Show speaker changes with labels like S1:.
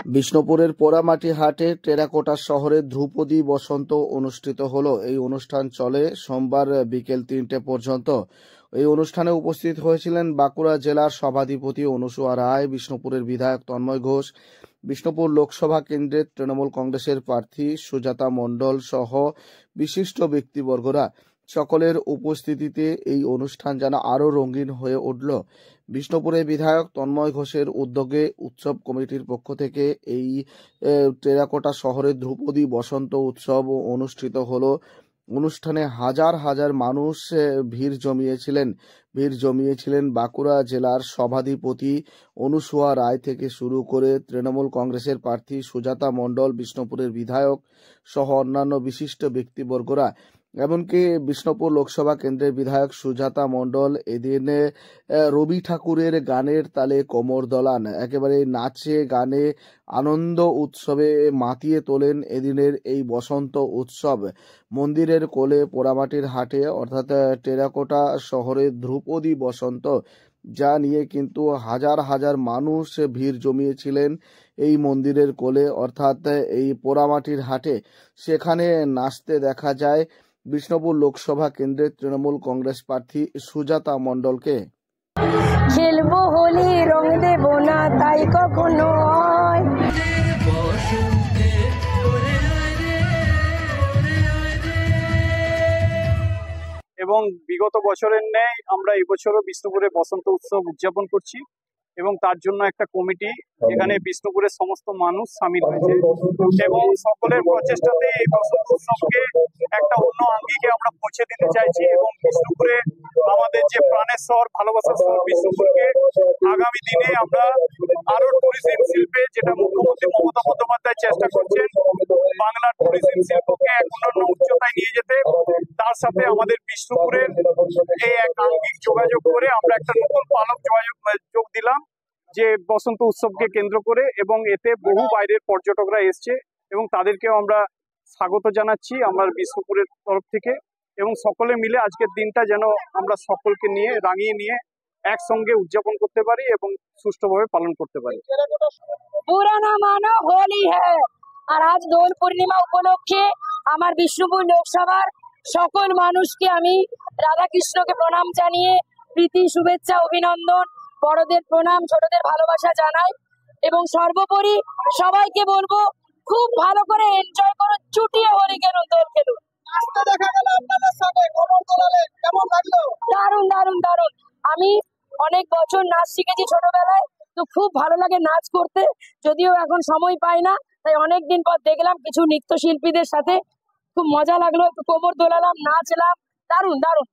S1: বিষ্ণুপুরের পোড়ামাটি হাটে টেরাকোটা শহরে ধ্রুপদী বসন্ত অনুষ্ঠিত হলো। এই অনুষ্ঠান চলে সোমবার বিকেল 3টে পর্যন্ত। এই অনুষ্ঠানে উপস্থিত হয়েছিলেন বাঁকুড়া জেলার সভাধিপতি অনুসুয়া রায়, বিষ্ণুপুরের বিধায়ক তন্ময় ঘোষ, বিষ্ণুপুর লোকসভা কেন্দ্রের তৃণমূল কংগ্রেসের প্রার্থী সুজাতা মণ্ডল সহ বিশিষ্ট ব্যক্তিবর্গরা। সকলের উপস্থিতিতে এই অনুষ্ঠান যেন আরও রঙিন হয়ে উঠল। বিষ্ণুপুরের বিধায়ক তন্ময় ঘোষের উদ্যোগে উৎসব কমিটির পক্ষ থেকে এই টেরাকোটা শহরে ধ্রুপদী বসন্ত উৎসব অনুষ্ঠিত হলো। অনুষ্ঠানে হাজার হাজার মানুষ ভিড় জমিয়েছিলেন বাঁকুড়া জেলার সভাধিপতি অনুসুয়া রায় থেকে শুরু করে তৃণমূল কংগ্রেসের প্রার্থী সুজাতা মণ্ডল, বিষ্ণুপুরের বিধায়ক সহ অন্যান্য বিশিষ্ট ব্যক্তিবর্গরা। এমনকি বিষ্ণুপুর লোকসভা কেন্দ্রের বিধায়ক সুজাতা মণ্ডল এদিন রবি ঠাকুরের গানের তালে কোমর দোলান, একেবারে নাচে গানে আনন্দ উৎসবে মাতিয়ে তোলেন এদিনের এই বসন্ত উৎসব। মন্দিরের কোলে পোড়ামাটির হাটে অর্থাৎ টেরাকোটা শহরে ধ্রুপদী বসন্ত, যা নিয়ে কিন্তু হাজার হাজার মানুষ ভিড় জমিয়েছিলেন এই মন্দিরের কোলে অর্থাৎ এই পোড়ামাটির হাটে। সেখানে নাচতে দেখা যায় বিষ্ণুপুর লোকসভা কেন্দ্রের তৃণমূল কংগ্রেস প্রার্থী সুজাতা মণ্ডলকে।
S2: খেলবো হোলি, রং দেব না তাই কখনো হয়।
S3: এবং বিগত বছরের ন্যায় আমরা এবছরও বিষ্ণুপুরে বসন্ত উৎসব উদযাপন করছি এবং তার জন্য একটা কমিটি, এখানে বিষ্ণুপুরের সমস্ত মানুষ সামিল হয়েছে এবং সকলের প্রচেষ্টাতে এই বসন্ত উৎসবকে একটা অন্য আঙ্গিকে আমরা পৌঁছে দিতে চাইছি এবং বিষ্ণুপুরে আমাদের যে প্রাণের শহর, ভালোবাসার শহর বিষ্ণুপুরকে আগামী দিনে আমরা আরো ট্যুরিজম শিল্পে, যেটা মুখ্যমন্ত্রী মমতা বন্দ্যোপাধ্যায় চেষ্টা করছেন বাংলার ট্যুরিজম শিল্পকে এক অন্যান্য উচ্চতায় নিয়ে যেতে, তার সাথে আমাদের বিষ্ণুপুরের এই এক আঙ্গিক যোগাযোগ করে আমরা একটা নতুন পালক যোগ দিলাম যে বসন্ত উৎসবকে কেন্দ্র করে, এবং এতে বহু বাইরের পর্যটকরা এসছে এবং তাদেরকেও আমরা স্বাগত জানাচ্ছি আমরা বিষ্ণুপুরের তরফ থেকে। এবং সকলে মিলে আজকের দিনটা যেন আমরা সকলকে নিয়ে রাঙিয়ে নিয়ে একসঙ্গে উদযাপন করতে পারি এবং সুষ্ঠুভাবে পালন করতে পারি।
S2: পুরানা মানো হোলি হ্যাঁ। আর আজ দোল পূর্ণিমা উপলক্ষে আমার বিষ্ণুপুর লোকসভার সকল মানুষকে আমি রাধাকৃষ্ণকে প্রণাম জানিয়ে প্রীতি, শুভেচ্ছা, অভিনন্দন, বড়দের প্রণাম, ছোটদের ভালোবাসা জানাই। এবং সর্বোপরি সবাইকে বলবো খুব ভালো করে এনজয় করুন, চুটিয়ে হোলি খেলুন, দোল খেলুন। দারুণ দারুণ দারুণ। আমি অনেক বছর নাচ শিখেছি ছোটবেলায়, তো খুব ভালো লাগে নাচ করতে, যদিও এখন সময় পাই না, তাই অনেকদিন পর দেখলাম কিছু নৃত্যশিল্পীদের সাথে, খুব মজা লাগলো, একটু কোমর দোলালাম, নাচলাম, দারুণ দারুণ।